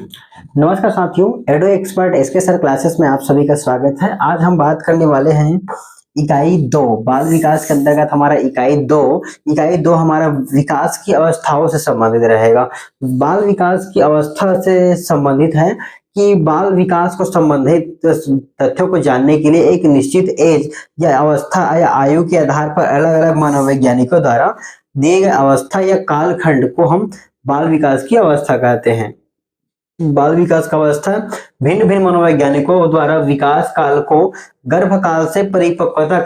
नमस्कार साथियों, एडो expert SK sir classes में आप सभी का स्वागत है। आज हम बात करने वाले हैं इकाई 2 बाल विकास के अंतर्गत हमारा इकाई 2 हमारा विकास की अवस्थाओं से संबंधित रहेगा। बाल विकास की अवस्था से संबंधित है कि बाल विकास को संबंधित तथ्यों को जानने के लिए एक निश्चित एज या अवस्था या आयु के आधार पर अलग अलग मनोवैज्ञानिकों द्वारा दिए गए अवस्था या कालखंड को हम बाल विकास की अवस्था कहते हैं। बाल विकास का अवस्था भिन्न भिन्न मनोवैज्ञानिकों द्वारा विकास काल को गर्भकाल से परिपक्वता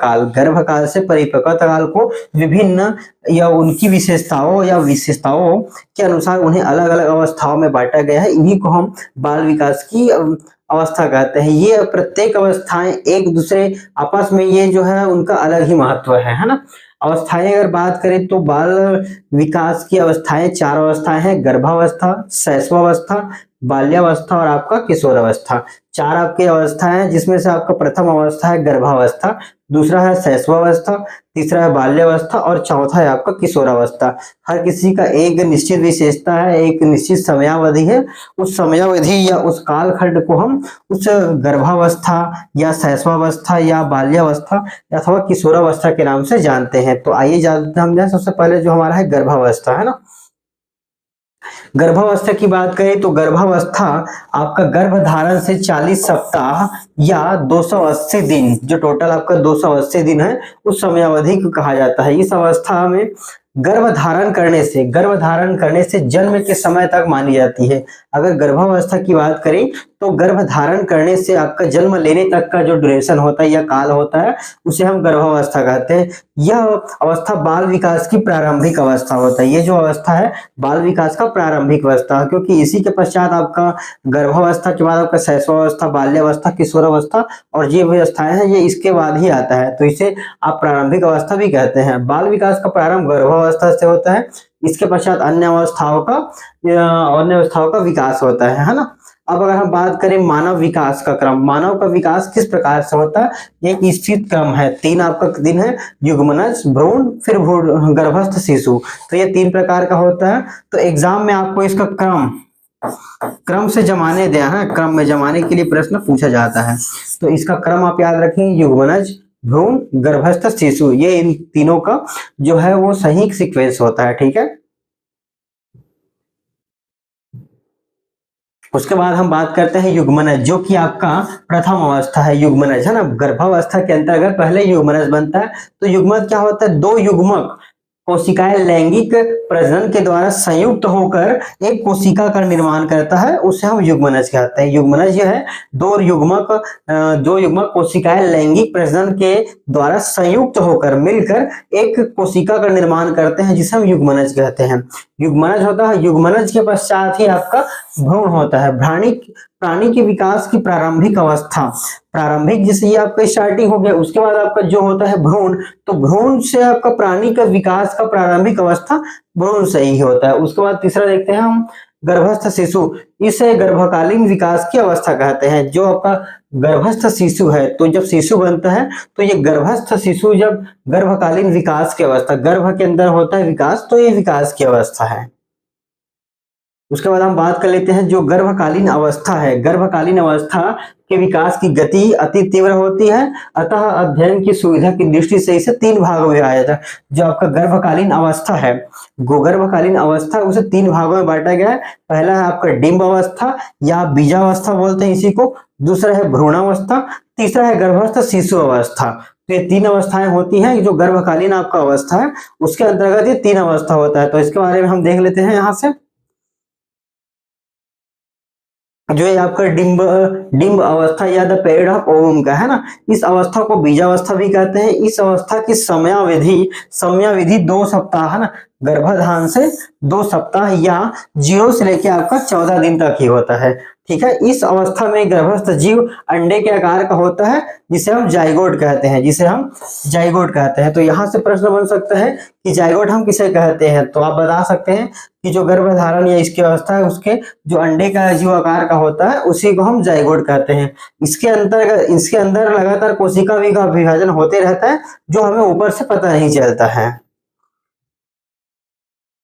काल को विभिन्न या उनकी विशेषताओं के अनुसार उन्हें अलग अलग अवस्थाओं में बांटा गया है। इन्हीं को हम बाल विकास की अवस्था कहते हैं। ये प्रत्येक अवस्थाएं एक दूसरे आपस में ये जो है उनका अलग ही महत्व है ना। अवस्थाएं अगर बात करें तो बाल विकास की अवस्थाएं 4 अवस्थाएं हैं: गर्भावस्था, शैशवावस्था, बाल्यावस्था और आपका किशोरावस्था। 4 आपकी अवस्था है, जिसमें से आपका प्रथम अवस्था है गर्भावस्था, दूसरा है शैशवावस्था, तीसरा है बाल्यावस्था और चौथा है आपका किशोरावस्था। हर किसी का एक निश्चित विशेषता है, एक निश्चित समयावधि है। उस समयावधि या उस कालखंड को हम उस गर्भावस्था या शैशवावस्था या बाल्यावस्था अथवा किशोरावस्था के नाम से जानते हैं। तो आइए जानते हैं सबसे पहले जो हमारा है गर्भावस्था है ना। गर्भावस्था की बात करें तो गर्भावस्था आपका गर्भधारण से 40 सप्ताह या 280 दिन, जो टोटल आपका 280 दिन है, उस समयावधि को कहा जाता है। इस अवस्था में गर्भधारण करने से जन्म के समय तक मानी जाती है। अगर गर्भावस्था की बात करें तो गर्भधारण करने से आपका जन्म लेने तक का जो ड्यूरेशन होता है या काल होता है, उसे हम गर्भावस्था कहते हैं। यह अवस्था बाल विकास की प्रारंभिक अवस्था होता है। ये जो अवस्था है बाल विकास का प्रारंभिक अवस्था, क्योंकि इसी के पश्चात आपका गर्भावस्था के बाद आपका शैशवावस्था, बाल्यावस्था, किशोरावस्था और ये अवस्थाएं हैं, ये इसके बाद ही आता है। तो इसे आप प्रारंभिक अवस्था भी कहते हैं। बाल विकास का प्रारंभ गर्भावस्था से होता है। इसके पश्चात अन्य अवस्थाओं का विकास होता है ना। अब अगर हम बात करें मानव विकास का क्रम, मानव का विकास किस प्रकार से होता है, एक स्थित क्रम है। 3 आपका दिन है: युग्मनज, भ्रूण, फिर गर्भस्थ शिशु। तो ये 3 प्रकार का होता है। तो एग्जाम में आपको इसका क्रम से जमाने दिया है, क्रम में जमाने के लिए प्रश्न पूछा जाता है। तो इसका क्रम आप याद रखें: युग्मनज, भ्रूण, गर्भस्थ शिशु। ये इन तीनों का जो है वो सही सीक्वेंस होता है। ठीक है। उसके बाद हम बात करते हैं युग्मनज, जो कि आपका प्रथम अवस्था है। युग्मनज है ना, गर्भावस्था के अंतर्गत पहले युग्मनज बनता है। तो युग्मनज क्या होता है? 2 युग्मक कोशिकाएं लैंगिक प्रजनन के द्वारा संयुक्त होकर एक कोशिका का निर्माण करता है, उसे हम युग्मनज कहते हैं। युग्मनज यह है 2 युग्मक कोशिकाएं लैंगिक प्रजनन के द्वारा संयुक्त होकर मिलकर एक कोशिका का निर्माण करते हैं, जिसे हम युग्मनज कहते हैं। युग्मनज होता है। युग्मनज के पश्चात ही आपका भ्रूण होता है। प्राणी के विकास की प्रारंभिक अवस्था, जैसे ये आपका स्टार्टिंग हो गया, उसके बाद आपका जो होता है भ्रूण, तो भ्रूण से आपका प्राणी का विकास का प्रारंभिक अवस्था भ्रूण से ही होता है। उसके बाद तीसरा देखते हैं हम गर्भस्थ शिशु। इसे गर्भकालीन विकास की अवस्था कहते हैं। जो आपका गर्भस्थ शिशु है, तो जब शिशु बनता है तो ये गर्भस्थ शिशु जब गर्भकालीन विकास की अवस्था, गर्भ के अंदर होता है विकास, तो ये विकास की अवस्था है। उसके बाद हम बात कर लेते हैं जो गर्भकालीन अवस्था है। गर्भकालीन अवस्था के विकास की गति अति तीव्र होती है, अतः अध्ययन की सुविधा की दृष्टि से इसे 3 भागों में बांटा जाता है। जो आपका गर्भकालीन अवस्था है, गर्भकालीन अवस्था उसे 3 भागों में बांटा गया है। पहला है आपका डिंब अवस्था या बीजावस्था बोलते हैं इसी को, दूसरा है भ्रूणावस्था, तीसरा है गर्भस्थ शिशु अवस्था। तो ये 3 अवस्थाएं होती हैं। जो गर्भकालीन आपका अवस्था है उसके अंतर्गत ये 3 अवस्था होता है। तो इसके बारे में हम देख लेते हैं। यहाँ से जो है आपका डिंब अवस्था या द पीरियड ऑफ ओवम का है ना, इस अवस्था को बीजावस्था भी कहते हैं। इस अवस्था की समयाविधि 2 सप्ताह है ना, गर्भाधान से 2 सप्ताह या 0 से लेकर आपका 14 दिन तक ही होता है। ठीक है। इस अवस्था में गर्भस्थ जीव अंडे के आकार का होता है, जिसे हम जाइगोट कहते हैं। तो यहाँ से प्रश्न बन सकता है कि जाइगोट हम किसे कहते हैं। तो आप बता सकते हैं कि जो गर्भधारण या इसकी अवस्था है, उसके जो अंडे का जीव आकार का होता है उसी को हम जाइगोट कहते हैं। इसके अंदर लगातार कोशिका का विभाजन होते रहता है, जो हमें ऊपर से पता नहीं चलता है।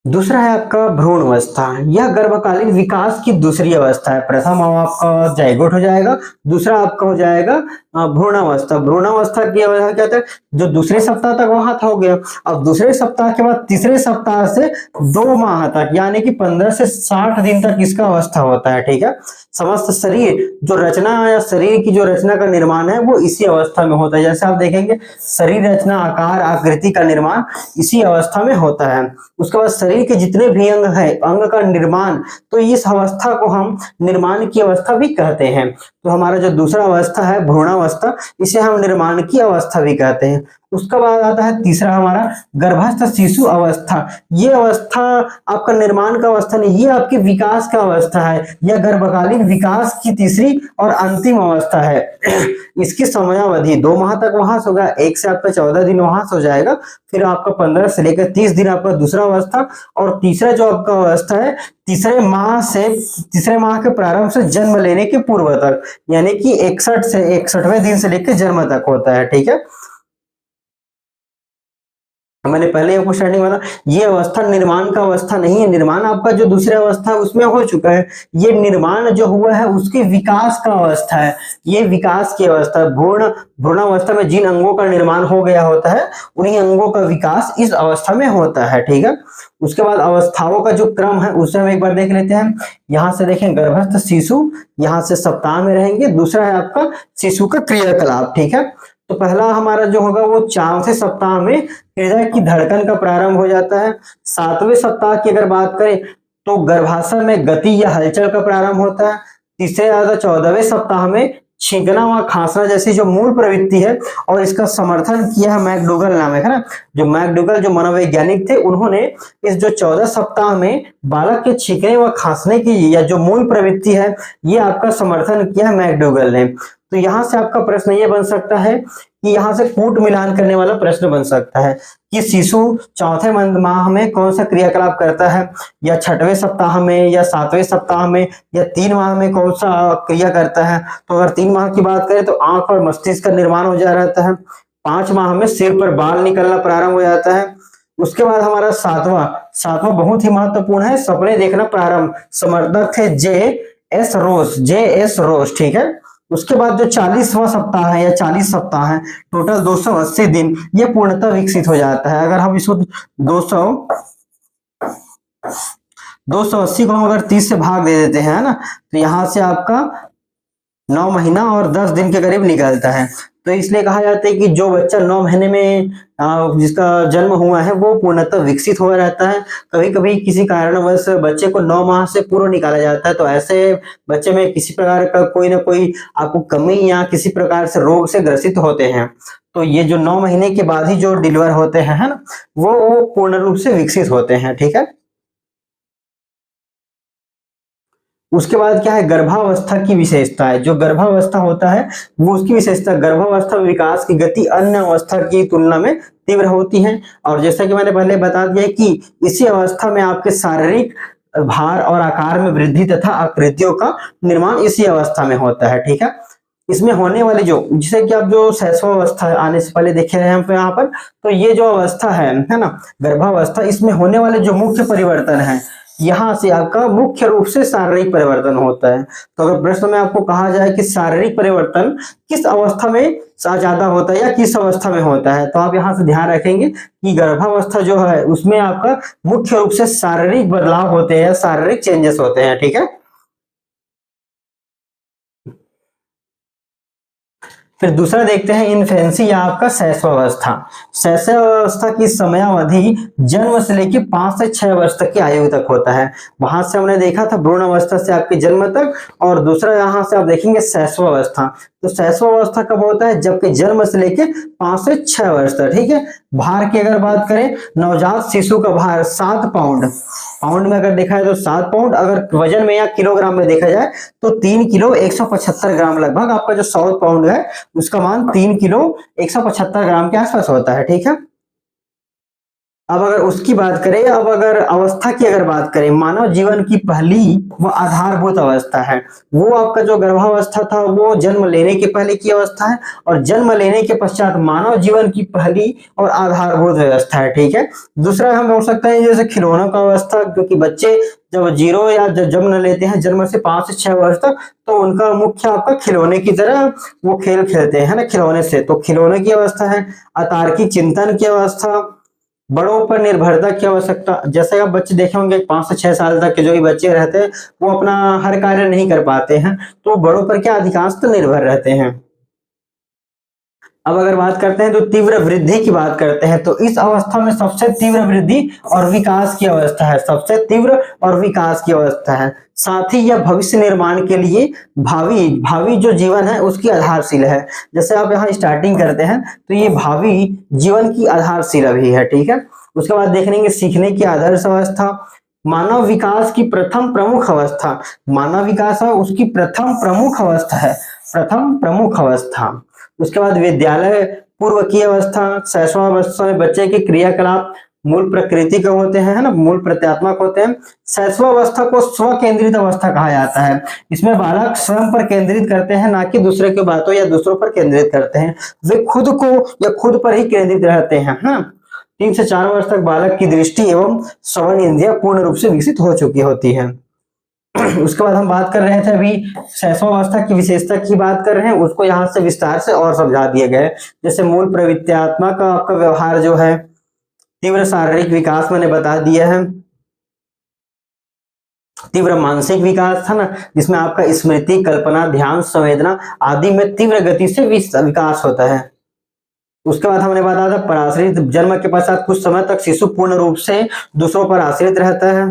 दूसरा है आपका भ्रूण अवस्था। यह गर्भकालीन विकास की दूसरी अवस्था है। प्रथम आपका जाइगोट हो जाएगा, दूसरा आपका हो जाएगा भ्रूणावस्था। भ्रूणावस्था की अवस्था क्या होता है, जो दूसरे सप्ताह तक वहां था हो गया। अब दूसरे सप्ताह के बाद तीसरे सप्ताह से 2 माह तक, यानी कि 15 से 60 दिन तक इसका अवस्था होता है। ठीक है, समस्त शरीर जो रचना या शरीर की जो रचना का निर्माण है वो इसी अवस्था में होता है। जैसे आप देखेंगे शरीर रचना, आकार, आकृति का निर्माण इसी अवस्था में होता है। उसके बाद शरीर के जितने भी अंग है, अंग का निर्माण, तो इस अवस्था को हम निर्माण की अवस्था भी कहते हैं। तो हमारा जो दूसरा अवस्था है भ्रूणावस्था, इसे हम निर्माण की अवस्था भी कहते हैं। उसके बाद आता है तीसरा हमारा गर्भस्थ शिशु अवस्था। ये अवस्था आपका निर्माण का अवस्था नहीं, ये आपके विकास का अवस्था है। यह गर्भकालीन विकास की तीसरी और अंतिम अवस्था है। इसकी समयावधि 2 माह तक वहां से होगा, 1 से आपका 14 दिन वहां से हो जाएगा। फिर आपका 15 से लेकर 30 दिन आपका दूसरा अवस्था, और तीसरा जो आपका अवस्था है तीसरे माह के प्रारंभ से जन्म लेने के पूर्व तक, यानी कि 61वें दिन से लेकर जन्म तक होता है। ठीक है, मैंने पहले आपको स्टार्टिंग में बताया ये अवस्था निर्माण का अवस्था नहीं है। निर्माण आपका जो दूसरा अवस्था है उसमें हो चुका है। ये निर्माण जो हुआ है उसके विकास का अवस्था है। ये विकास की अवस्था है। भ्रूणावस्था में जिन अंगों का निर्माण हो गया होता है उन्हीं अंगों का विकास इस अवस्था में होता है। ठीक है, उसके बाद अवस्थाओं का जो क्रम है उसे हम एक बार देख लेते हैं। यहाँ से देखें गर्भस्थ शिशु, यहाँ से सप्ताह में रहेंगे। दूसरा है आपका शिशु का क्रियाकलाप। ठीक है, तो पहला हमारा जो होगा वो 4वें सप्ताह में हृदय की धड़कन का प्रारंभ हो जाता है। 7वें सप्ताह की अगर बात करें तो गर्भाशय में गति या हलचल का प्रारंभ होता है। तीसरे या 14वें सप्ताह में छींकना व खांसना जैसी जो मूल प्रवृत्ति है, और इसका समर्थन किया है मैकडूगल नाम है ना, जो मैकडूगल जो मनोवैज्ञानिक थे, उन्होंने इस जो 14 सप्ताह में बालक के छींकने व खांसने की या जो मूल प्रवृत्ति है ये आपका समर्थन किया है मैकडूगल ने। तो यहां से आपका प्रश्न ये बन सकता है कि यहाँ से कूट मिलान करने वाला प्रश्न बन सकता है कि शिशु चौथे माह में कौन सा क्रियाकलाप करता है, या 6वें सप्ताह में, या 7वें सप्ताह में, या 3 माह में कौन सा क्रिया करता है। तो अगर 3 माह की बात करें तो आंख और मस्तिष्क का निर्माण हो जा रहता है। 5 माह में सिर पर बाल निकलना प्रारंभ हो जाता है। उसके बाद हमारा सातवां बहुत ही महत्वपूर्ण है, सपने देखना प्रारंभ। समर्थक है जे एस रोस। ठीक है, उसके बाद जो 40वां सप्ताह है या 40 सप्ताह है, टोटल 280 दिन, ये पूर्णतः विकसित हो जाता है। अगर हम इसको 280 को हम अगर 30 से भाग दे देते हैं ना, तो यहां से आपका 9 महीना और 10 दिन के करीब निकलता है। तो इसलिए कहा जाता है कि जो बच्चा 9 महीने में जिसका जन्म हुआ है वो पूर्णतः विकसित हो रहता है। कभी कभी किसी कारणवश बच्चे को 9 माह से पूर्व निकाला जाता है, तो ऐसे बच्चे में किसी प्रकार का कोई ना कोई आपको कमी या किसी प्रकार से रोग से ग्रसित होते हैं। तो ये जो 9 महीने के बाद ही जो डिलीवर होते हैं है ना, वो पूर्ण रूप से विकसित होते हैं। ठीक है, उसके बाद क्या है, गर्भावस्था की विशेषता है। जो गर्भावस्था होता है वो उसकी विशेषता, गर्भावस्था में विकास की गति अन्य अवस्था की तुलना में तीव्र होती है। और जैसा कि मैंने पहले बता दिया कि इसी अवस्था में आपके शारीरिक भार और आकार में वृद्धि तथा आकृतियों का निर्माण इसी अवस्था में होता है। ठीक है, इसमें होने वाली जो, जिसे कि आप जो शैशवावस्था आने से पहले देखे रहे हैं हम यहाँ पर, तो ये जो अवस्था है ना गर्भावस्था, इसमें होने वाले जो मुख्य परिवर्तन है, यहाँ से आपका मुख्य रूप से शारीरिक परिवर्तन होता है। तो अगर प्रश्न में आपको कहा जाए कि शारीरिक परिवर्तन किस अवस्था में ज्यादा होता है या किस अवस्था में होता है, तो आप यहाँ से ध्यान रखेंगे कि गर्भावस्था जो है उसमें आपका मुख्य रूप से शारीरिक बदलाव होते हैं, शारीरिक चेंजेस होते हैं। ठीक है, फिर दूसरा देखते हैं इन्फेंसी या आपका शैशवावस्था। शैशवावस्था की समयावधि जन्म से लेकर 5 से 6 वर्ष तक की आयु तक होता है। वहां से हमने देखा था भ्रूण अवस्था से आपके जन्म तक, और दूसरा यहाँ से आप देखेंगे शैशवावस्था। तो शैशवावस्था कब होता है, जबकि जन्म से लेकर 5 से 6 वर्ष तक। ठीक है, भार की अगर बात करें, नवजात शिशु का भार 7 पाउंड, पाउंड में अगर देखा जाए तो 7 पाउंड, अगर वजन में या किलोग्राम में देखा जाए तो 3 किलो 175 ग्राम लगभग आपका जो 100 पाउंड है उसका मान 3 किलो 175 ग्राम के आसपास होता है। ठीक है, अब अगर उसकी बात करें, अब अगर अवस्था की अगर बात करें, मानव जीवन की पहली व आधारभूत अवस्था है वो आपका जो गर्भावस्था था वो जन्म लेने के पहले की अवस्था है, और जन्म लेने के पश्चात मानव जीवन की पहली और आधारभूत व्यवस्था है। ठीक है। दूसरा हम बोल सकते हैं जैसे खिलौनों का अवस्था, क्योंकि बच्चे जब जीरो या जब जन्म लेते हैं, जन्म से 5 से 6 वर्ष तक, तो उनका मुख्य आपका खिलौने की तरह वो खेल खेलते हैं ना खिलौने से, तो खिलौने की अवस्था है। अतार्किक चिंतन की अवस्था, बड़ों पर निर्भरता की आवश्यकता, जैसे आप बच्चे देखे होंगे 5 से 6 साल तक के जो भी बच्चे रहते हैं वो अपना हर कार्य नहीं कर पाते हैं, तो बड़ों पर क्या अधिकांश तो निर्भर रहते हैं। अब अगर बात करते हैं तो तीव्र वृद्धि की बात करते हैं, तो इस अवस्था में सबसे तीव्र वृद्धि और विकास की अवस्था है, सबसे तीव्र और विकास की अवस्था है। साथ ही यह भविष्य निर्माण के लिए भावी भावी जो जीवन है उसकी आधारशिला है। जैसे आप यहाँ स्टार्टिंग करते हैं तो ये भावी जीवन की आधारशिला भी है। ठीक है। उसके बाद देख लेंगे सीखने की आदर्श अवस्था, मानव विकास की प्रथम प्रमुख अवस्था, मानव विकास है उसकी प्रथम प्रमुख अवस्था है, प्रथम प्रमुख अवस्था। उसके बाद विद्यालय पूर्व की अवस्था, शैशवावस्था में बच्चे के क्रियाकलाप मूल प्रकृति के होते हैं, है ना, मूल प्रत्यात्मक होते हैं। शैशवावस्था को स्व केंद्रित अवस्था कहा जाता है, इसमें बालक स्वयं पर केंद्रित करते हैं, ना कि दूसरे की बातों या दूसरों पर केंद्रित करते हैं, वे खुद को या खुद पर ही केंद्रित रहते हैं, है ना। 3 से 4 वर्ष तक बालक की दृष्टि एवं श्रवण इंद्रिया पूर्ण रूप से विकसित हो चुकी होती है। उसके बाद हम बात कर रहे थे अभी शैशवावस्था की विशेषता की बात कर रहे हैं, उसको यहाँ से विस्तार से और समझा दिया गया है। जैसे मूल प्रवृत्त्यात्मक आपका व्यवहार जो है, तीव्र शारीरिक विकास मैंने बता दिया है, तीव्र मानसिक विकास था ना, जिसमें आपका स्मृति, कल्पना, ध्यान, संवेदना आदि में तीव्र गति से विकास होता है। उसके बाद हमने बताया था पराश्रित, जन्म के पश्चात कुछ समय तक शिशु पूर्ण रूप से दूसरों पर आश्रित रहता है।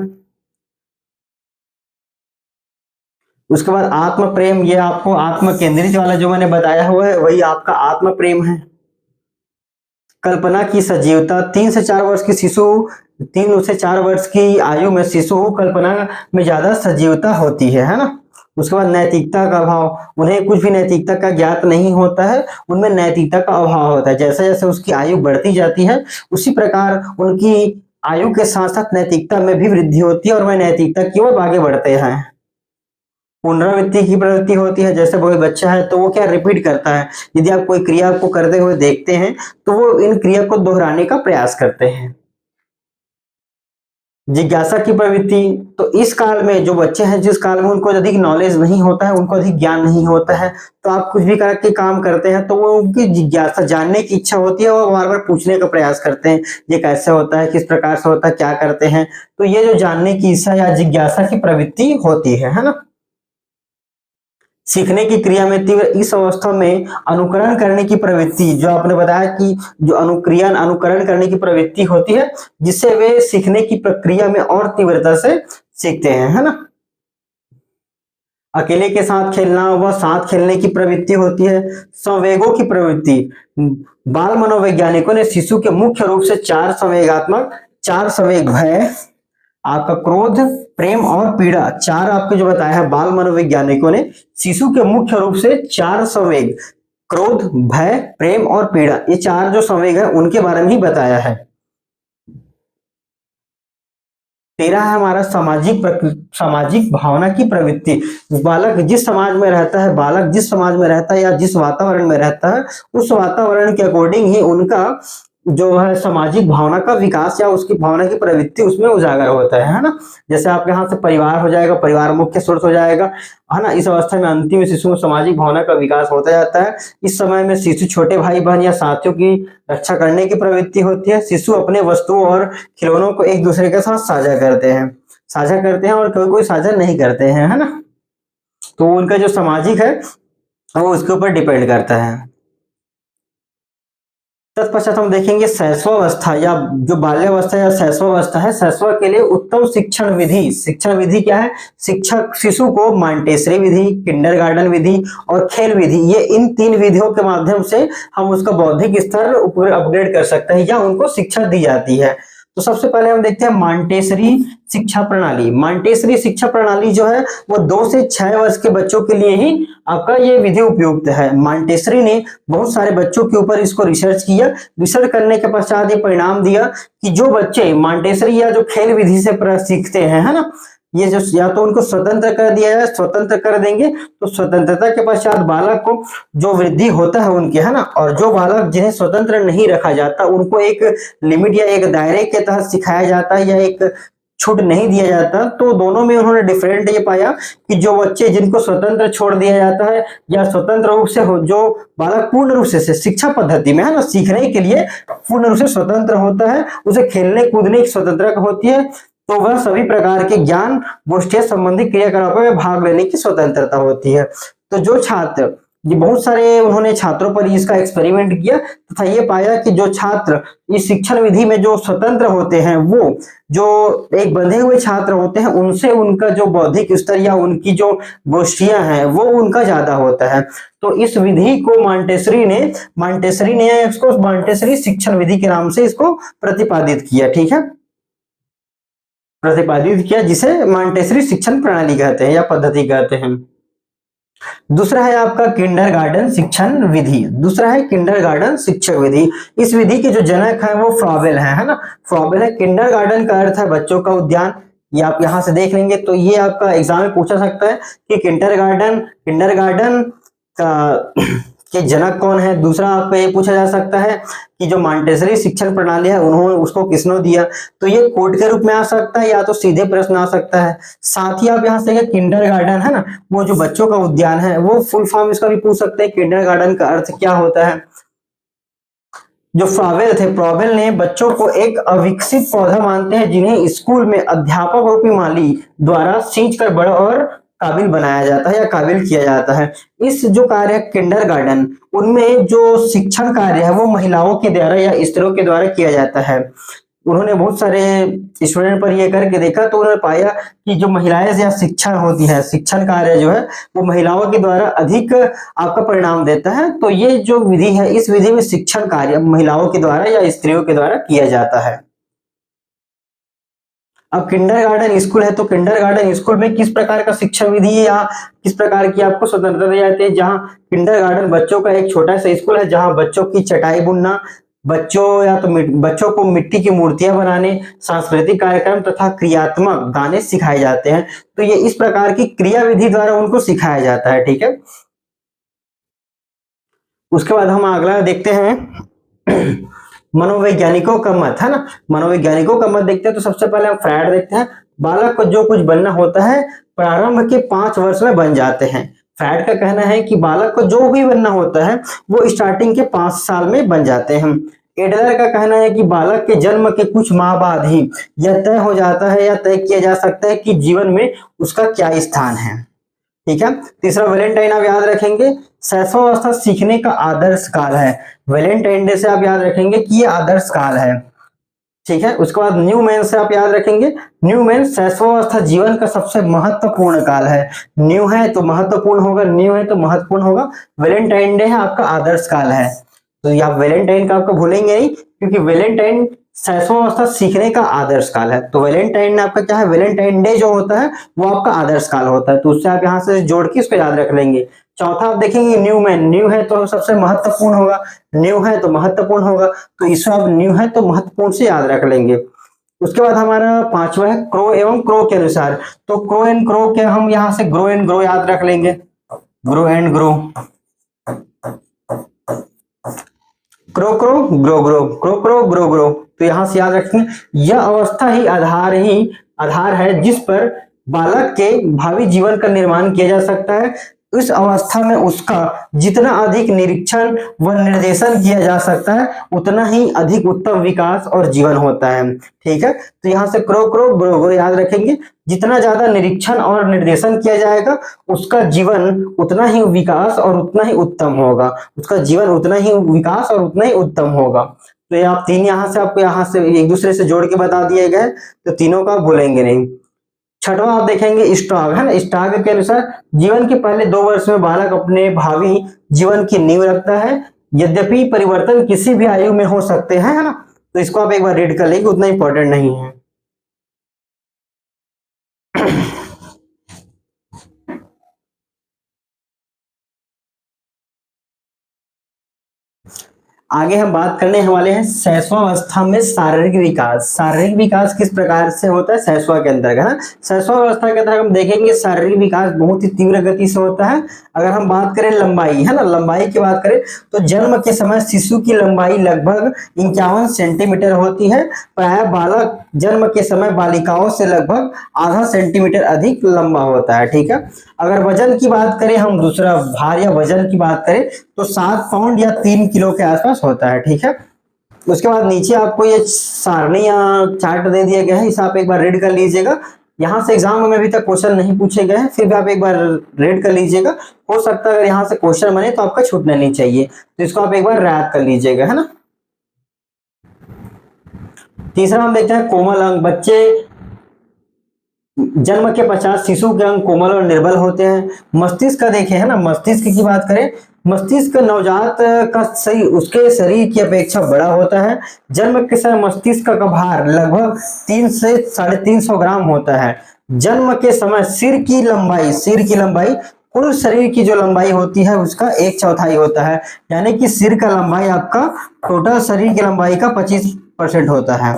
उसके बाद आत्म प्रेम, ये आपको आत्म केंद्रित वाला जो मैंने बताया हुआ है वही आपका आत्म प्रेम है। कल्पना की सजीवता, 3 से 4 वर्ष की शिशु, 3 से 4 वर्ष की आयु में शिशु कल्पना में ज्यादा सजीवता होती है ना। उसके बाद नैतिकता का अभाव, उन्हें कुछ भी नैतिकता का ज्ञात नहीं होता है, उनमें नैतिकता का अभाव होता है। जैसे जैसे उसकी आयु बढ़ती जाती है उसी प्रकार उनकी आयु के साथ साथ नैतिकता में भी वृद्धि होती है और वह नैतिकता की ओर आगे बढ़ते हैं। पुनरावृत्ति की प्रवृत्ति होती है, जैसे कोई बच्चा है तो वो क्या रिपीट करता है, यदि आप कोई क्रिया को करते हुए देखते हैं तो वो इन क्रिया को दोहराने का प्रयास करते हैं। जिज्ञासा की प्रवृत्ति, तो इस काल में जो बच्चे हैं जिस काल में उनको अधिक नॉलेज नहीं होता है, उनको अधिक ज्ञान नहीं होता है, तो आप कुछ भी करके काम करते हैं तो वो उनकी जिज्ञासा, जानने की इच्छा होती है और बार बार पूछने का प्रयास करते हैं, ये कैसे होता है, किस प्रकार से होता है, क्या करते हैं। तो ये जो जानने की इच्छा या जिज्ञासा की प्रवृत्ति होती है ना। सीखने की क्रिया में तीव्र, इस अवस्था में अनुकरण करने की प्रवृत्ति, जो आपने बताया कि जो अनुकरण करने की प्रवृत्ति होती है, जिससे वे सीखने की प्रक्रिया में और तीव्रता से सीखते हैं, है ना। अकेले के साथ खेलना व साथ खेलने की प्रवृत्ति होती है। संवेगों की प्रवृत्ति, बाल मनोवैज्ञानिकों ने शिशु के मुख्य रूप से 4 संवेग, भय, आपका क्रोध, प्रेम और पीड़ा, 4 आपको जो बताया है बाल मनोवैज्ञानिकों ने शिशु के मुख्य रूप से 4 संवेग, क्रोध, भय, प्रेम और पीड़ा, ये 4 जो संवेग है उनके बारे में ही बताया है। 13 है हमारा सामाजिक भावना की प्रवृत्ति। बालक जिस समाज में रहता है, बालक जिस समाज में रहता है या जिस वातावरण में रहता है, उस वातावरण के अकॉर्डिंग ही उनका जो है सामाजिक भावना का विकास या उसकी भावना की प्रवृत्ति उसमें उजागर होता है ना। जैसे आपके यहाँ से परिवार हो जाएगा, परिवार मुख्य स्रोत हो जाएगा, है ना। इस अवस्था में अंतिम शिशु में सामाजिक भावना का विकास होता जाता है। इस समय में शिशु छोटे भाई बहन या साथियों की रक्षा करने की प्रवृत्ति होती है। शिशु अपने वस्तुओं और खिलौनों को एक दूसरे के साथ साझा करते हैं और कोई कोई साझा नहीं करते हैं, है ना। तो उनका जो सामाजिक है वो उसके ऊपर डिपेंड करता है। तत्पश्चात हम देखेंगे शैशवावस्था या जो बाल्यावस्था या शैशवावस्था है। शैशव के लिए उत्तम शिक्षण विधि क्या है, शिक्षक शिशु को मॉन्टेसरी विधि, किंडरगार्टन विधि और खेल विधि, ये इन 3 विधियों के माध्यम से हम उसका बौद्धिक स्तर अपग्रेड कर सकते हैं या उनको शिक्षा दी जाती है। तो सबसे पहले हम देखते हैं मॉन्टेसरी शिक्षा प्रणाली। मॉन्टेसरी शिक्षा प्रणाली जो है वो 2 से 6 वर्ष के बच्चों के लिए ही आपका ये विधि उपयुक्त है। मॉन्टेसरी ने बहुत सारे बच्चों के ऊपर इसको रिसर्च किया। रिसर्च करने के पश्चात ये परिणाम दिया कि जो बच्चे मॉन्टेसरी या जो खेल विधि से सीखते हैं, है ना, ये जो या तो उनको स्वतंत्र कर दिया जाए, स्वतंत्र कर देंगे तो स्वतंत्रता के पश्चात बालक को जो वृद्धि होता है उनके, है ना, और जो बालक जिन्हें स्वतंत्र नहीं रखा जाता उनको एक लिमिट या एक दायरे के तहत सिखाया जाता है या एक छूट नहीं दिया जाता। तो दोनों में उन्होंने डिफरेंट ये पाया कि जो बच्चे जिनको स्वतंत्र छोड़ दिया जाता है या स्वतंत्र रूप से जो बालक पूर्ण रूप से शिक्षा पद्धति में, है ना, सीखने के लिए पूर्ण रूप से स्वतंत्र होता है, उसे खेलने कूदने की स्वतंत्रता होती है, तो वह सभी प्रकार के ज्ञान गोष्ठियां संबंधी क्रियाकलापों में भाग लेने की स्वतंत्रता होती है। तो जो छात्र, ये बहुत सारे उन्होंने छात्रों पर इसका एक्सपेरिमेंट किया तथा ये पाया कि जो छात्र इस शिक्षण विधि में जो स्वतंत्र होते हैं वो जो एक बंधे हुए छात्र होते हैं उनसे उनका जो बौद्धिक स्तर या उनकी जो गोष्ठियां हैं वो उनका ज्यादा होता है। तो इस विधि को मॉन्टेसरी ने इसको मॉन्टेसरी शिक्षण विधि के नाम से इसको प्रतिपादित किया। ठीक है, प्रतिपादित किया, जिसे मॉन्टेसरी शिक्षण प्रणाली कहते हैं या पद्धति कहते हैं। दूसरा है आपका किंडरगार्टन शिक्षण विधि। दूसरा है किंडरगार्टन शिक्षण विधि। इस विधि के जो जनक है वो फ्रॉबेल है ना। फ्रॉबेल है। किंडरगार्टन का अर्थ है बच्चों का उद्यान। ये आप यहां से देख लेंगे तो ये आपका एग्जाम में पूछा सकता है कि किंडरगार्टन का के जनक कौन है। दूसरा आपको ये पूछा जा सकता है कि जो मॉन्टेसरी शिक्षण प्रणाली है उन्होंने उसको किसने दिया। तो ये कोड के रूप में आ सकता है या तो सीधे प्रश्न आ सकता है। साथ ही आप यहाँ से किंडरगार्टन है ना, वो जो बच्चों का उद्यान है, वो फुल फॉर्म इसका भी पूछ सकते हैं किंडरगार्टन का अर्थ क्या होता है। जो फ्रॉबेल ने बच्चों को एक अविकसित पौधा मानते हैं जिन्हें स्कूल में अध्यापक रूपी माली द्वारा सींच कर बड़ा और काबिल बनाया जाता है या काबिल किया जाता है। इस जो कार्य है किंडरगार्टन, उनमें जो शिक्षण कार्य है वो महिलाओं के द्वारा या स्त्रियों के द्वारा किया जाता है। उन्होंने बहुत सारे स्टूडेंट पर ये करके देखा तो उन्होंने पाया कि जो महिलाएं या शिक्षण होती है, शिक्षण कार्य जो है वो महिलाओं के द्वारा अधिक आपका परिणाम देता है। तो ये जो विधि है, इस विधि में शिक्षण कार्य महिलाओं के द्वारा या स्त्रियों के द्वारा किया जाता है। अब किंडरगार्टन स्कूल है तो किंडरगार्टन स्कूल में किस प्रकार का शिक्षा विधि या किस प्रकार की आपको स्वतंत्रता दी जाती है। जहां किंडरगार्टन बच्चों का एक छोटा सा स्कूल है जहां बच्चों की चटाई बुनना, बच्चों को मिट्टी की मूर्तियां बनाने, सांस्कृतिक कार्यक्रम तथा क्रियात्मक गाने सिखाए जाते हैं। तो ये इस प्रकार की क्रिया विधि द्वारा उनको सिखाया जाता है। ठीक है, उसके बाद हम अगला देखते हैं मनोवैज्ञानिकों का मत, है ना। मनोवैज्ञानिकों का मत देखते हैं तो सबसे पहले हम फ्रायड देखते हैं। बालक को जो कुछ बनना होता है प्रारंभ के 5 वर्ष में बन जाते हैं। फ्रायड का कहना है कि बालक को जो भी बनना होता है वो स्टार्टिंग के 5 साल में बन जाते हैं। एडलर का कहना है कि बालक के जन्म के कुछ माह बाद ही यह तय हो जाता है या तय किया जा सकता है कि जीवन में उसका क्या स्थान है। ठीक है, तीसरा वैलेंटाइन आप याद रखेंगे, शैशवावस्था सीखने का आदर्श काल है। वैलेंटाइन डे से आप याद रखेंगे कि ये आदर्श काल है। ठीक है, उसके बाद न्यूमैन से आप याद रखेंगे, न्यूमैन शैशवावस्था जीवन का सबसे महत्वपूर्ण काल है। न्यू है तो महत्वपूर्ण होगा, न्यू है तो महत्वपूर्ण होगा। वैलेंटाइन डे है आपका आदर्श काल है। तो ये आप वैलेंटाइन का आपको भूलेंगे नहीं क्योंकि वैलेंटाइन शैशवावस्था सीखने का आदर्श काल है। तो वैलेंटाइन आपका क्या है, वैलेंटाइन डे जो होता है वो आपका आदर्श काल होता है। तो उससे आप यहाँ से जोड़ के इसको याद रख लेंगे। चौथा आप देखेंगे न्यूमैन, न्यू है तो सबसे महत्वपूर्ण होगा, न्यू है तो महत्वपूर्ण होगा, तो इसको आप न्यू है तो महत्वपूर्ण से याद रख लेंगे। उसके बाद हमारा पांचवा है क्रो एवं क्रो के अनुसार। तो क्रो एंड क्रो के हम यहाँ से ग्रो एंड ग्रो याद रख लेंगे, grow and grow, crow crow grow grow, crow crow grow grow. तो यहां से याद रखेंगे यह अवस्था ही आधार है जिस पर बालक के भावी जीवन का निर्माण किया जा सकता है। इस अवस्था में उसका जितना अधिक निरीक्षण व निर्देशन किया जा सकता है उतना ही अधिक उत्तम विकास और जीवन होता है। ठीक है, तो यहाँ से क्रो क्रो ग्रो ग्रो याद रखेंगे, जितना ज्यादा निरीक्षण और निर्देशन किया जाएगा उसका जीवन उतना ही विकास और उतना ही उत्तम होगा, उसका जीवन उतना ही विकास और उतना ही उत्तम होगा। तो ये आप तीन यहाँ से आपको यहाँ से एक दूसरे से जोड़ के बता दिए गए, तो तीनों का भूलेंगे नहीं। छठवां आप देखेंगे स्टॉग, है ना। स्टॉग के अनुसार जीवन के पहले 2 वर्ष में बालक अपने भावी जीवन की नींव रखता है। यद्यपि परिवर्तन किसी भी आयु में हो सकते हैं, है ना। तो इसको आप एक बार रीड कर लेंगे, उतना इंपॉर्टेंट नहीं है। आगे हम बात करने वाले हैं शैशवावस्था में शारीरिक विकास। शारीरिक विकास किस प्रकार से होता है शैशवा के अंतर्गत, है ना। शैशवावस्था के अंतर्गत हम देखेंगे शारीरिक विकास बहुत ही तीव्र गति से होता है। अगर हम बात करें लंबाई, है ना, लंबाई की बात करें तो जन्म के समय शिशु की लंबाई लगभग 51 सेंटीमीटर होती है। प्राय बालक जन्म के समय बालिकाओं से लगभग आधा सेंटीमीटर अधिक लंबा होता है, ठीक है। अगर वजन की बात करें हम, दूसरा भार या वजन की बात करें तो 7 पाउंड या 3 किलो के आसपास होता है, ठीक है। उसके बाद नीचे आपको ये सारणी या चार्ट दे दिया गया है, इसे आप एक बार रीड कर लीजिएगा। यहाँ से एग्जाम में अभी तक क्वेश्चन नहीं पूछे गए हैं, फिर भी आप एक बार रीड कर लीजिएगा। हो सकता है अगर यहाँ से क्वेश्चन बने तो आपका छूटना नहीं चाहिए, तो इसको आप एक बार याद कर लीजिएगा, है ना। तीसरा हम देखते हैं कोमल अंग। बच्चे जन्म के पश्चात शिशु के अंग कोमल और निर्बल होते हैं। मस्तिष्क का देखें, है ना, मस्तिष्क की बात करें, मस्तिष्क नवजात का सही उसके शरीर की अपेक्षा बड़ा होता है। जन्म के समय मस्तिष्क का भार लगभग 3 से 350 ग्राम होता है। जन्म के समय सिर की लंबाई कुल शरीर की जो लंबाई होती है उसका 1/4 होता है। यानी कि सिर का लंबाई आपका टोटल शरीर की लंबाई का 25% होता है,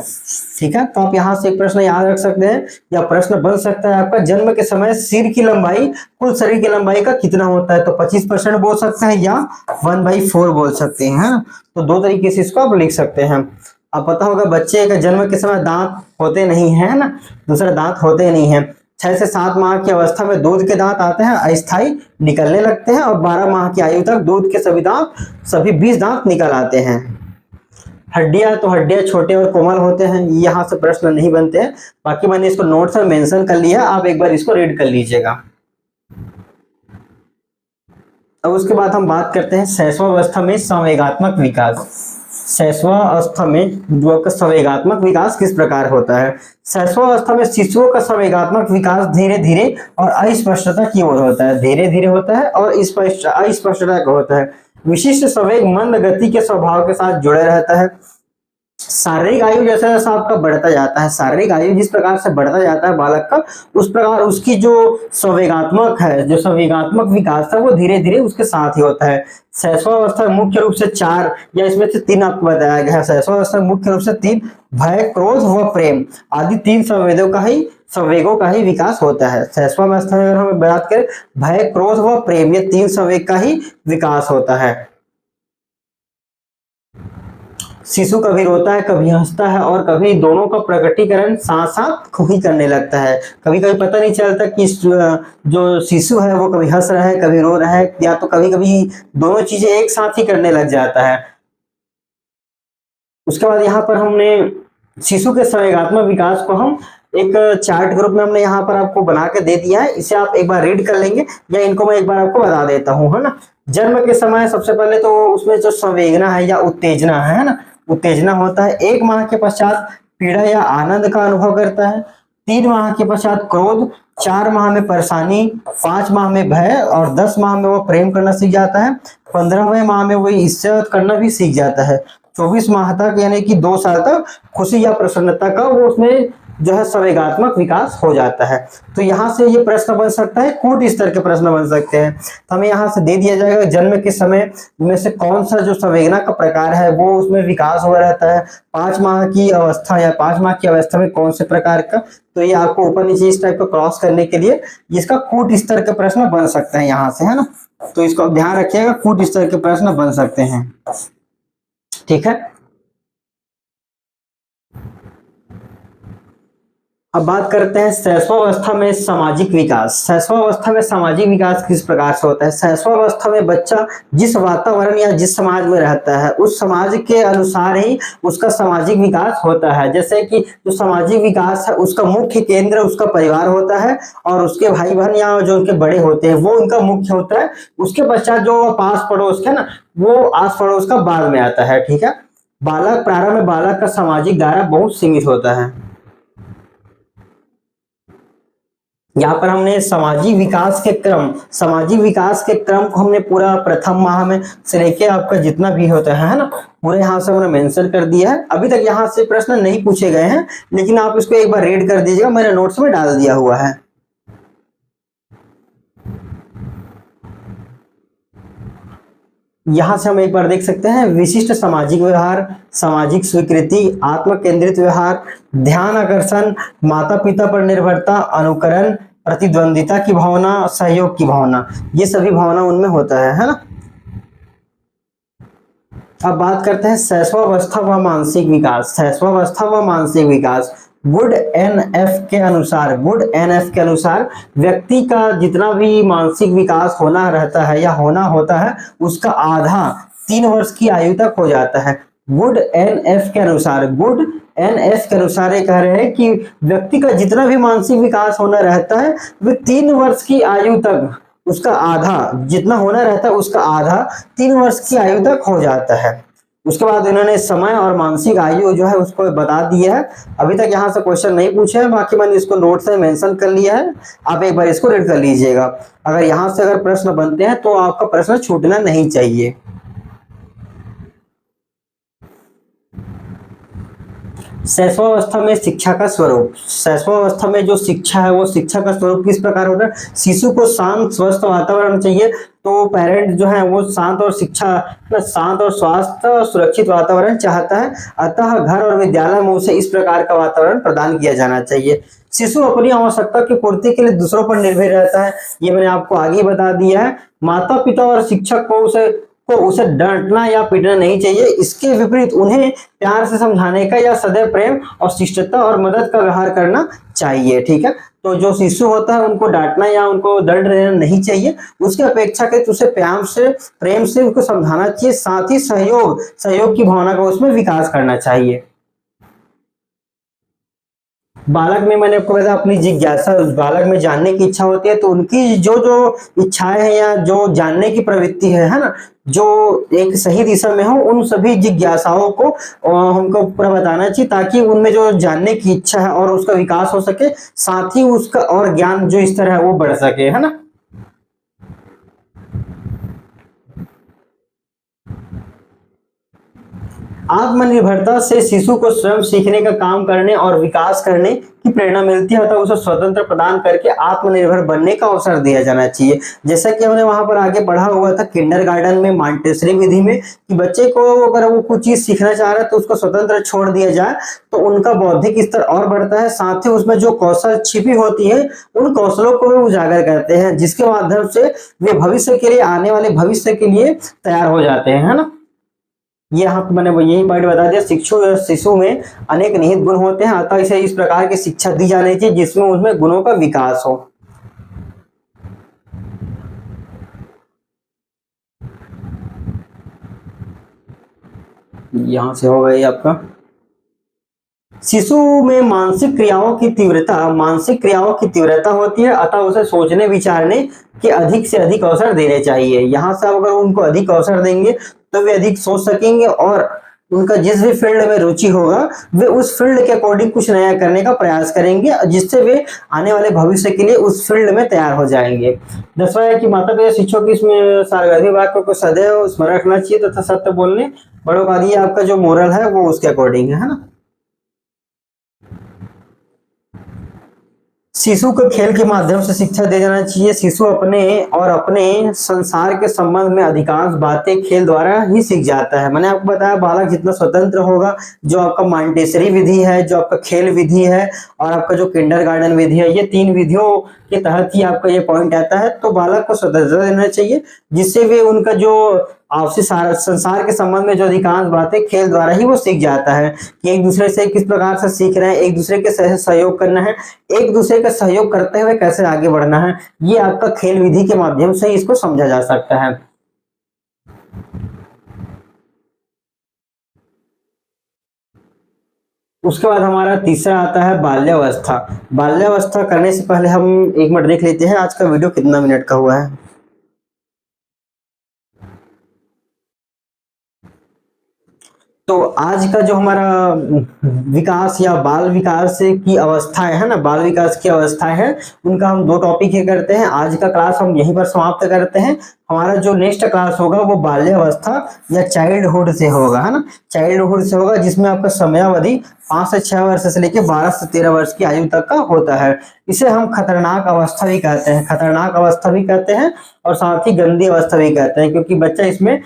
ठीक है। तो आप यहाँ से एक प्रश्न याद रख सकते हैं या प्रश्न बन सकता है आपका, जन्म के समय सिर की लंबाई कुल शरीर की लंबाई का कितना होता है, तो 25% बोल सकते हैं या 1/4 बोल सकते हैं। तो दो तरीके से इसको आप लिख सकते हैं। अब पता होगा बच्चे का जन्म के समय दांत होते नहीं है ना, दूसरा दांत होते नहीं है। 6 से 7 माह की अवस्था में दूध के दांत आते हैं, अस्थायी निकलने लगते हैं, और 12 माह की आयु तक दूध के सभी 20 दांत निकल आते हैं। हड्डियां, तो हड्डियां छोटे और कोमल होते हैं, यहाँ से प्रश्न नहीं बनते हैं। बाकी मैंने इसको नोट्स में मेंशन कर लिया, आप एक बार इसको रीड कर लीजिएगा। अब उसके बाद हम बात करते हैं शैशवावस्था में संवेगात्मक विकास। शैशवावस्था में जो का संवेगात्मक विकास किस प्रकार होता है। शैशवावस्था में शिशुओं का संवेगात्मक विकास धीरे धीरे और अस्पष्टता की ओर होता है, धीरे धीरे होता है और अस्पष्टता का होता है। विशिष्ट संवेग मंद गति के स्वभाव के साथ जुड़े रहता है। शारीरिक आयु जैसा जैसा आपका बढ़ता जाता है, शारीरिक आयु जिस प्रकार से बढ़ता जाता है बालक का, उस प्रकार उसकी जो संवेगात्मक विकास है वो धीरे धीरे उसके साथ ही होता है। शैशवावस्था मुख्य रूप से 4 या इसमें से 3 आपको बताया गया है। शैशवावस्था मुख्य रूप से 3 भय, क्रोध व प्रेम आदि 3 संवेगों का ही विकास होता है। शैशवावस्था में अगर हम बात करें, भय, क्रोध व प्रेम, ये 3 संवेग का ही विकास होता है। शिशु कभी रोता है, कभी हंसता है, और कभी दोनों का प्रकटीकरण साथ साथ ही करने लगता है। कभी कभी पता नहीं चलता कि जो शिशु है वो कभी हंस रहा है, कभी रो रहा है, या तो कभी कभी दोनों चीजें एक साथ ही करने लग जाता है। उसके बाद यहाँ पर हमने शिशु के संवेगात्मक विकास को हम एक चार्ट ग्रुप में हमने यहाँ पर आपको बना के दे दिया है, इसे आप एक बार रीड कर लेंगे, या इनको मैं एक बार आपको बता देता हूँ, है ना। जन्म के समय सबसे पहले तो उसमें जो संवेदना है या उत्तेजना है ना, उत्तेजना होता है। 1 माह के पश्चात पीड़ा या आनंद का अनुभव करता है। 3 माह के पश्चात क्रोध, 4 माह में परेशानी, 5 माह में भय, और 10 माह में वो प्रेम करना सीख जाता है। 15वें माह में वो इज्जत करना भी सीख जाता है। 24 माह तक यानी कि 2 साल तक खुशी या प्रसन्नता का वो उसमें जो है संवेगात्मक विकास हो जाता है। तो यहाँ से ये प्रश्न बन सकता है, कूट स्तर के प्रश्न बन सकते हैं। तो हमें यहाँ से दे दिया जाएगा जन्म के समय में से कौन सा जो संवेदना का प्रकार है वो उसमें विकास हो रहता है। 5 माह की अवस्था या 5 माह की अवस्था में कौन से प्रकार का, तो ये आपको ऊपर नीचे इस टाइप का क्रॉस करने के लिए इसका कूट स्तर के प्रश्न बन सकते हैं यहाँ से, है ना। तो इसको आप ध्यान रखिएगा, कूट स्तर के प्रश्न बन सकते हैं, ठीक है। अब बात करते हैं शैशवावस्था में सामाजिक विकास। शैशवावस्था में सामाजिक विकास किस प्रकार से होता है। शैशवावस्था में बच्चा जिस वातावरण या जिस समाज में रहता है उस समाज के अनुसार ही उसका सामाजिक विकास होता है। जैसे कि जो सामाजिक विकास है उसका मुख्य केंद्र उसका परिवार होता है, और उसके भाई बहन या जो उनके बड़े होते हैं वो उनका मुख्य होता है। उसके पश्चात जो पास पड़ोस है ना, वो आस पड़ोस का बाद में आता है, ठीक है। प्रारंभ में बालक का सामाजिक दायरा बहुत सीमित होता है। यहाँ पर हमने सामाजिक विकास के क्रम को हमने पूरा प्रथम माह में से लेके आपका जितना भी होता है ना, पूरे यहाँ से हमने मेंशन कर दिया है। अभी तक यहाँ से प्रश्न नहीं पूछे गए हैं, लेकिन आप इसको एक बार रीड कर दीजिएगा, मैंने नोट्स में डाल दिया हुआ है। यहां से हम एक बार देख सकते हैं, विशिष्ट सामाजिक व्यवहार, सामाजिक स्वीकृति, आत्म केंद्रित व्यवहार, ध्यान आकर्षण, माता पिता पर निर्भरता, अनुकरण, प्रतिद्वंदिता की भावना, सहयोग की भावना, ये सभी भावना उनमें होता है ना। अब बात करते हैं शैशवावस्था व मानसिक विकास। शैशवावस्था व मानसिक विकास गुड एनएफ के अनुसार व्यक्ति का जितना भी मानसिक विकास होना रहता है या होना होता है, उसका आधा 3 वर्ष की आयु तक हो जाता है। गुड एनएफ के अनुसार ये कह रहे हैं कि व्यक्ति का जितना भी मानसिक विकास होना रहता है, वह 3 वर्ष की आयु तक उसका आधा, जितना होना रहता है उसका आधा 3 वर्ष की आयु तक हो जाता है। उसके बाद इन्होंने समय और मानसिक आयु जो है उसको बता दिया है। अभी तक यहाँ से क्वेश्चन नहीं पूछे हैं, बाकी मैंने इसको नोट से मेंशन कर लिया है, आप एक बार इसको रीड कर लीजिएगा। अगर यहाँ से अगर प्रश्न बनते हैं तो आपका प्रश्न छूटना नहीं चाहिए। शैशवावस्था में शिक्षा का स्वरूप। शैशवावस्था में जो शिक्षा है वो शिक्षा का स्वरूप किस प्रकार होता है? शिशु को शांत स्वस्थ वातावरण चाहिए, तो पेरेंट जो है वो शांत और स्वास्थ्य और सुरक्षित वातावरण चाहता है। अतः घर और विद्यालय में उसे इस प्रकार का वातावरण प्रदान किया जाना चाहिए। शिशु अपनी आवश्यकता की पूर्ति के लिए दूसरों पर निर्भर रहता है, ये मैंने आपको आगे बता दिया है। माता पिता और शिक्षक को उसे डांटना या पीटना नहीं चाहिए। इसके विपरीत उन्हें प्यार से समझाने का या सदैव प्रेम और शिष्टता और मदद का व्यवहार करना चाहिए। ठीक है, तो जो शिशु होता है उनको डांटना या उनको दंड देना नहीं चाहिए, उसकी अपेक्षा के उसे प्रेम से उनको समझाना चाहिए, साथ ही सहयोग की भावना का उसमें विकास करना चाहिए। बालक में मैंने आपको बताया अपनी जिज्ञासा, बालक में जानने की इच्छा होती है, तो उनकी जो इच्छाएं हैं या जो जानने की प्रवृत्ति है ना, जो एक सही दिशा में हो, उन सभी जिज्ञासाओं को हमको पूरा बताना चाहिए, ताकि उनमें जो जानने की इच्छा है और उसका विकास हो सके, साथ ही उसका और ज्ञान जो स्तर है वो बढ़ सके, है ना। आत्मनिर्भरता से शिशु को स्वयं सीखने का काम करने और विकास करने की प्रेरणा मिलती है, अतः उसे स्वतंत्र प्रदान करके आत्मनिर्भर बनने का अवसर दिया जाना चाहिए। जैसा कि हमने वहां पर आगे पढ़ा हुआ था किंडरगार्टन में, मॉन्टेसरी विधि में, कि बच्चे को अगर वो कुछ चीज सीखना चाह रहा है तो उसको स्वतंत्र छोड़ दिया जाए, तो उनका बौद्धिक स्तर और बढ़ता है, साथ ही उसमें जो कौशल छिपी होती है उन कौशलों को वे उजागर करते हैं, जिसके माध्यम से वे भविष्य के लिए, आने वाले भविष्य के लिए तैयार हो जाते हैं, है ना। ये यहाँ पे मैंने यही पॉइंट बता दिया, शिशु में अनेक निहित गुण होते हैं, अतः इसे इस प्रकार की शिक्षा दी जानी चाहिए जिसमें उसमें गुणों का विकास हो। यहां से हो गई आपका शिशु में मानसिक क्रियाओं की तीव्रता होती है, अतः उसे सोचने विचारने के अधिक से अधिक अवसर देने चाहिए। यहाँ से अगर उनको अधिक अवसर देंगे तो वे अधिक सोच सकेंगे, और उनका जिस भी फील्ड में रुचि होगा वे उस फील्ड के अकॉर्डिंग कुछ नया करने का प्रयास करेंगे, जिससे वे आने वाले भविष्य के लिए उस फील्ड में तैयार हो जाएंगे। 10वां है कि माता पिता शिक्षकों की इसमें सारगर्भित वाक्यों को सदैव स्मरण रखना चाहिए तथा सत्य बोलने बड़ों का दिया आपका जो मोरल है वो उसके अकॉर्डिंग है ना। शिशु को खेल के माध्यम से शिक्षा दे जाना चाहिए। शिशु अपने संसार के संबंध में अधिकांश बातें खेल द्वारा ही सीख जाता है। मैंने आपको बताया बालक जितना स्वतंत्र होगा, जो आपका मॉन्टेसरी विधि है, जो आपका खेल विधि है और आपका जो किंडरगार्टन विधि है, ये 3 विधियों के तहत ही आपका ये पॉइंट आता है। तो बालक को स्वतंत्रता देना चाहिए, जिससे वे उनका जो आपसी संसार के संबंध में जो अधिकांश बातें खेल द्वारा ही वो सीख जाता है, कि एक दूसरे से किस प्रकार से सीख रहे हैं, एक दूसरे के सहयोग करना है, एक दूसरे का सहयोग करते हुए कैसे आगे बढ़ना है, ये आपका खेल विधि के माध्यम से इसको समझा जा सकता है। उसके बाद हमारा तीसरा आता है बाल्यावस्था। बाल्यावस्था करने से पहले हम एक मिनट देख लेते हैं आज का वीडियो कितना मिनट का हुआ है। तो आज का जो हमारा विकास या बाल विकास की अवस्थाएं है ना, बाल विकास की अवस्थाएं हैं, उनका हम 2 टॉपिक ही करते हैं। आज का क्लास हम यहीं पर समाप्त करते हैं। हमारा जो नेक्स्ट क्लास होगा वो बाल्यावस्था या चाइल्डहुड से होगा, है ना, चाइल्डहुड से होगा, जिसमें आपका समयावधि 5 से 6 वर्ष से लेकर 12 से 13 वर्ष की आयु तक का होता है। इसे हम खतरनाक अवस्था भी कहते हैं, खतरनाक अवस्था भी कहते हैं और साथ ही गंदी अवस्था भी कहते हैं, क्योंकि बच्चा इसमें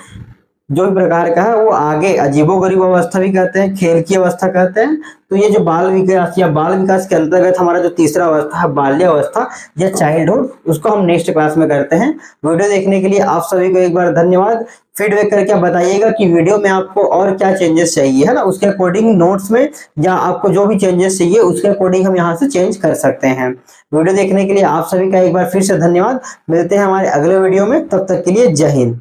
जो भी प्रकार का है वो आगे अजीबोगरीब अवस्था भी कहते हैं, खेल की अवस्था कहते हैं। तो ये जो बाल विकास या बाल विकास के अंतर्गत हमारा जो तीसरा अवस्था है बाल्यावस्था या चाइल्डहुड, उसको हम नेक्स्ट क्लास में करते हैं। वीडियो देखने के लिए आप सभी को एक बार धन्यवाद। फीडबैक करके बताइएगा कि वीडियो में आपको और क्या चेंजेस चाहिए, है ना, उसके अकॉर्डिंग नोट्स में या आपको जो भी चेंजेस चाहिए उसके अकॉर्डिंग हम यहाँ से चेंज कर सकते हैं। वीडियो देखने के लिए आप सभी का एक बार फिर से धन्यवाद। मिलते हैं हमारे अगले वीडियो में, तब तक के लिए जय हिंद।